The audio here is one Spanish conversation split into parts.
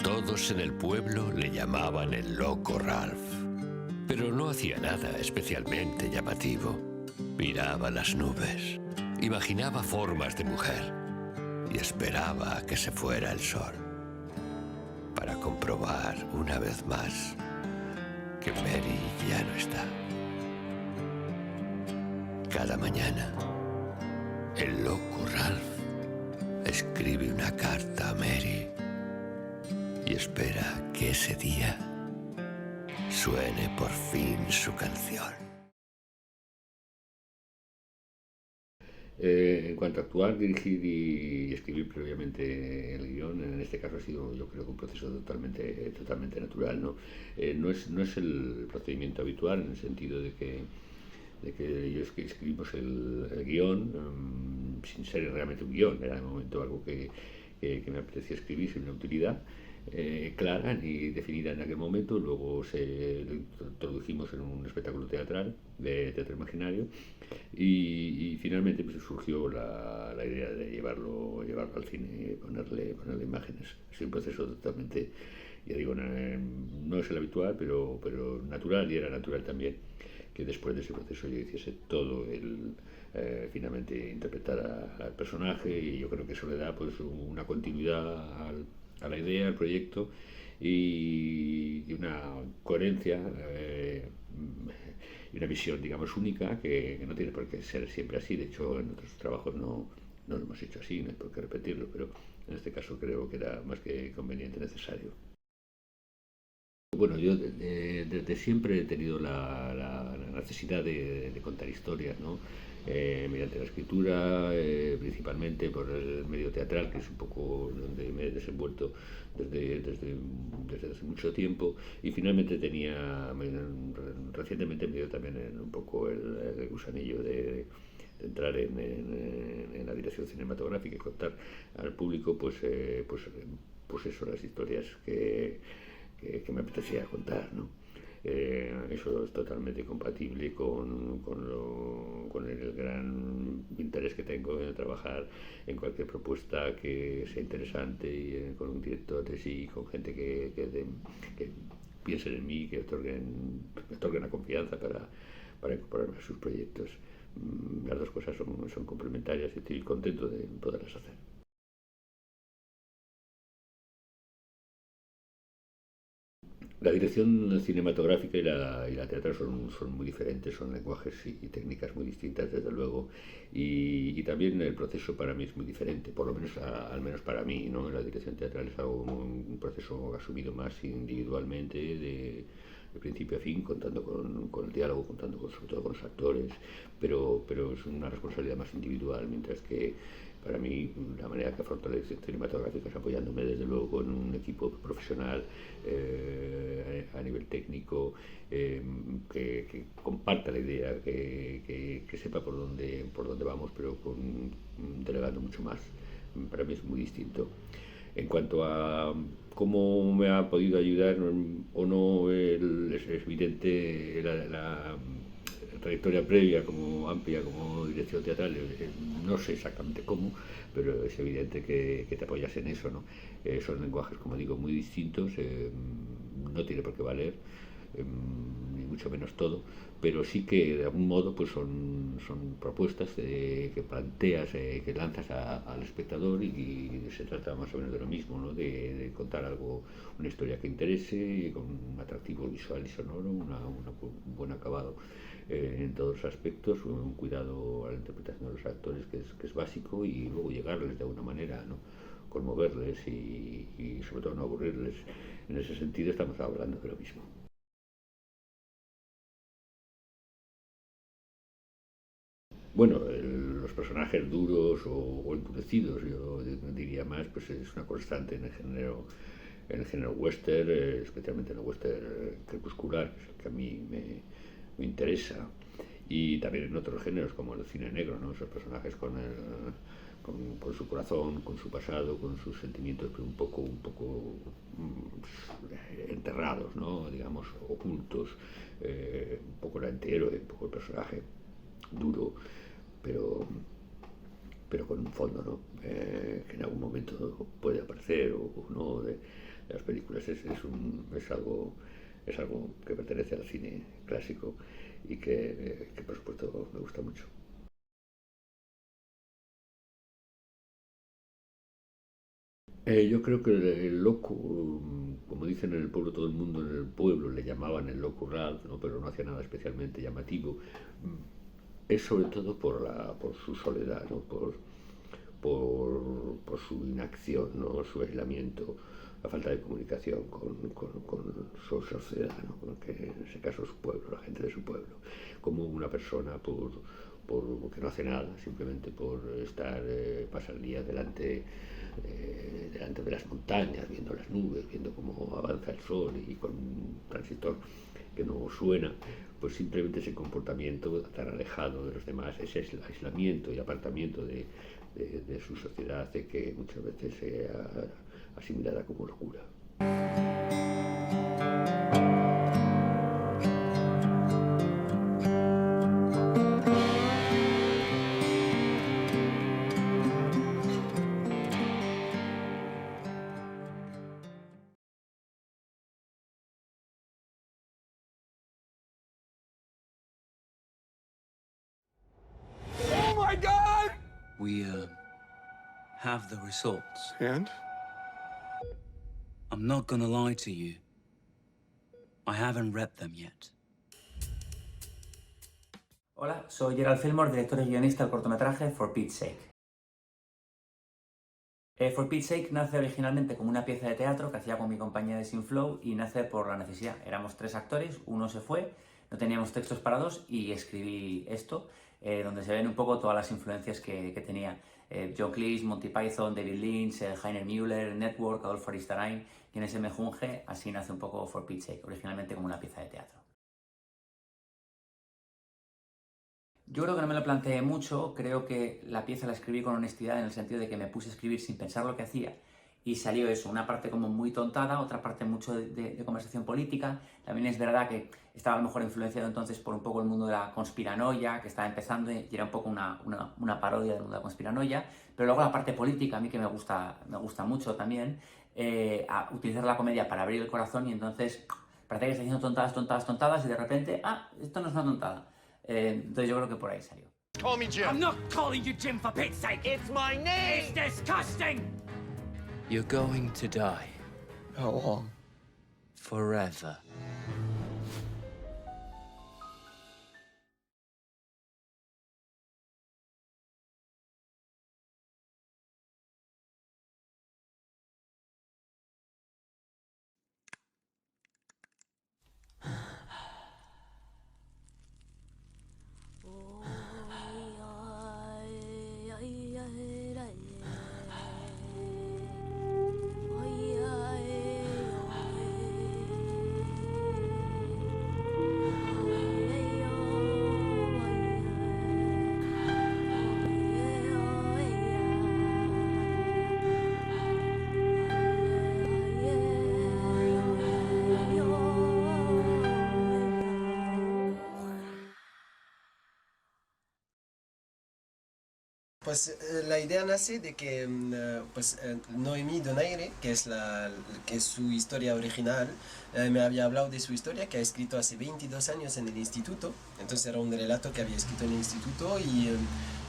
Todos en el pueblo le llamaban el loco Ralph, pero no hacía nada especialmente llamativo. Miraba las nubes, imaginaba formas de mujer y esperaba a que se fuera el sol para comprobar una vez más que Mary ya no está. Cada mañana, el loco Ralph escribe una carta a Mary y espera que ese día suene por fin su canción. En cuanto a actuar, dirigir y escribir previamente el guión, en este caso ha sido, yo creo, que un proceso totalmente natural, ¿no? No es el procedimiento habitual, en el sentido de que yo escribimos el guión sin ser realmente un guión, era de momento algo que me apetecía escribir sin una utilidad clara ni definida en aquel momento. Luego lo introdujimos en un espectáculo teatral de teatro imaginario y finalmente pues, surgió la idea de llevarlo al cine, ponerle imágenes. Es un proceso totalmente, ya digo, no es el habitual, pero natural, y era natural también que después de ese proceso yo hiciese todo finalmente interpretar al personaje, y yo creo que eso le da pues una continuidad a la idea, al proyecto, y una coherencia y una visión, digamos, única, que no tiene por qué ser siempre así. De hecho, en otros trabajos no lo hemos hecho así, no hay por qué repetirlo, pero en este caso creo que era más que conveniente, necesario. Bueno, yo desde siempre he tenido la necesidad de contar historias, ¿no? Mediante la escritura, principalmente por el medio teatral, que es un poco donde me he desenvuelto desde hace mucho tiempo, y finalmente recientemente me dio también un poco el gusanillo de entrar en la dirección cinematográfica y contar al público pues eso, las historias que me apetecía contar, ¿no? Eso es totalmente compatible con el gran interés que tengo en trabajar en cualquier propuesta que sea interesante, y con directores y con gente que piensen en mí, que me otorguen la confianza para incorporarme a sus proyectos. Las dos cosas son complementarias y estoy contento de poderlas hacer. La dirección cinematográfica y la teatral son muy diferentes, son lenguajes y técnicas muy distintas, desde luego, y también el proceso para mí es muy diferente, por lo menos al menos para mí, ¿no? La dirección teatral es un proceso asumido más individualmente, de principio a fin, contando con el diálogo, sobre todo con los actores, pero es una responsabilidad más individual, mientras que para mí la manera que afronto la dirección cinematográfica es apoyándome desde luego con un equipo profesional a nivel técnico, que comparta la idea, que sepa por dónde vamos, pero delegando mucho más. Para mí es muy distinto. En cuanto a cómo me ha podido ayudar o no, es evidente la trayectoria previa como amplia como dirección teatral. No sé exactamente cómo, pero es evidente que te apoyas en eso, ¿no? Son lenguajes, como digo, muy distintos, no tiene por qué valer, ni mucho menos todo, pero sí que de algún modo pues son propuestas que planteas, que lanzas al espectador, y se trata más o menos de lo mismo, ¿no? De contar algo, una historia que interese, con un atractivo visual y sonoro, un buen acabado en todos los aspectos, un cuidado a la interpretación de los actores que es básico, y luego llegarles de alguna manera, ¿no? Conmoverles y sobre todo no aburrirles. En ese sentido estamos hablando de lo mismo. Bueno, los personajes duros o endurecidos, yo diría más, pues es una constante en el género western, especialmente en el western crepuscular, que es el que a mí me interesa, y también en otros géneros como el cine negro, ¿no? Esos personajes con su corazón, con su pasado, con sus sentimientos, pero enterrados, ¿no? Digamos, ocultos, un poco el antihéroe, un poco el personaje duro, pero, pero con un fondo, ¿no? Que en algún momento puede aparecer o no, las películas. Es algo que pertenece al cine clásico y que por supuesto me gusta mucho. Yo creo que el loco, como dicen en el pueblo todo el mundo, en el pueblo le llamaban el loco Ralph, ¿no? Pero no hacía nada especialmente llamativo. Es sobre todo por su soledad, ¿no? Por su inacción, ¿no? Su aislamiento, la falta de comunicación con su sociedad, ¿no? Que en ese caso su pueblo, la gente de su pueblo, como una persona que no hace nada, simplemente por estar, pasa el día delante de las montañas, viendo las nubes, viendo cómo avanza el sol y con un transistor que no suena, pues simplemente ese comportamiento tan alejado de los demás, ese aislamiento y apartamiento de su sociedad hace que muchas veces sea asimilada como locura. Oh my God! We have the results. And? I'm not gonna lie to you. I haven't read them yet. Hola, soy Gerald Fillmore, director y guionista del cortometraje For Pete's Sake. For Pete's Sake nace originalmente como una pieza de teatro que hacía con mi compañía de Sinflow y nace por la necesidad. Éramos 3 actores, uno se fue, no teníamos textos para 2 y escribí esto, donde se ven un poco todas las influencias que tenía. John Cleese, Monty Python, David Lynch, Heiner Müller, Network, Adolfo Aristarain, y en ese mejunje así nace un poco For Pete's Sake, originalmente como una pieza de teatro. Yo creo que no me lo planteé mucho, creo que la pieza la escribí con honestidad en el sentido de que me puse a escribir sin pensar lo que hacía y salió eso, una parte como muy tontada, otra parte mucho de conversación política. También es verdad que estaba a lo mejor influenciado entonces por un poco el mundo de la conspiranoia, que estaba empezando y era un poco una parodia del mundo de la conspiranoia, pero luego la parte política, a mí que me gusta mucho también, a utilizar la comedia para abrir el corazón y entonces parece que está diciendo tontadas y de repente, esto no es una tontada. Entonces yo creo que por ahí salió. Call me Jim. I'm not calling you Jim for Pete's sake. It's my name! It's disgusting! You're going to die. How long? Forever. Pues la idea nace de que Noémie Donaire, que es su historia original, me había hablado de su historia que ha escrito hace 22 años en el instituto. Entonces era un relato que había escrito en el instituto y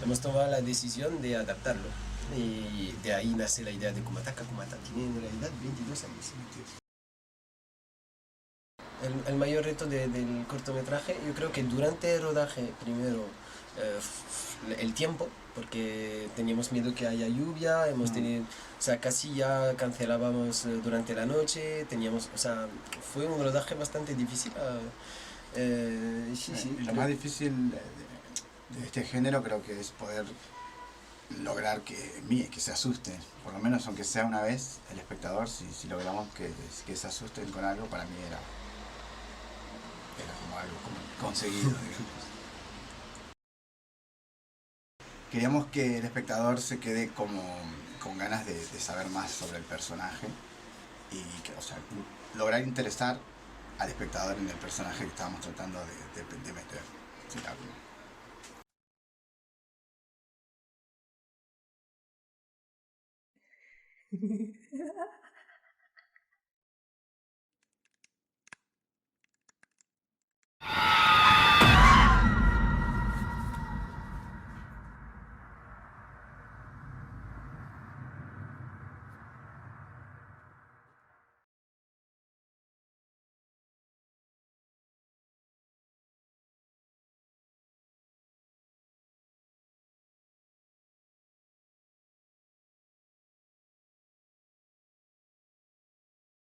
hemos tomado la decisión de adaptarlo. Y de ahí nace la idea de Kumataka. Kumata tiene en realidad 22 años. El mayor reto del cortometraje, yo creo que durante el rodaje, primero, el tiempo, porque teníamos miedo que haya lluvia, hemos tenido, o sea, casi ya cancelábamos durante la noche, teníamos, o sea, fue un rodaje bastante difícil. Sí, lo más difícil de este género creo que es poder lograr que se asusten, por lo menos aunque sea una vez el espectador, si logramos que se asusten con algo, para mí era como algo conseguido, digamos. Queríamos que el espectador se quede como con ganas de saber más sobre el personaje y que, o sea, lograr interesar al espectador en el personaje que estábamos tratando de meter. Sí,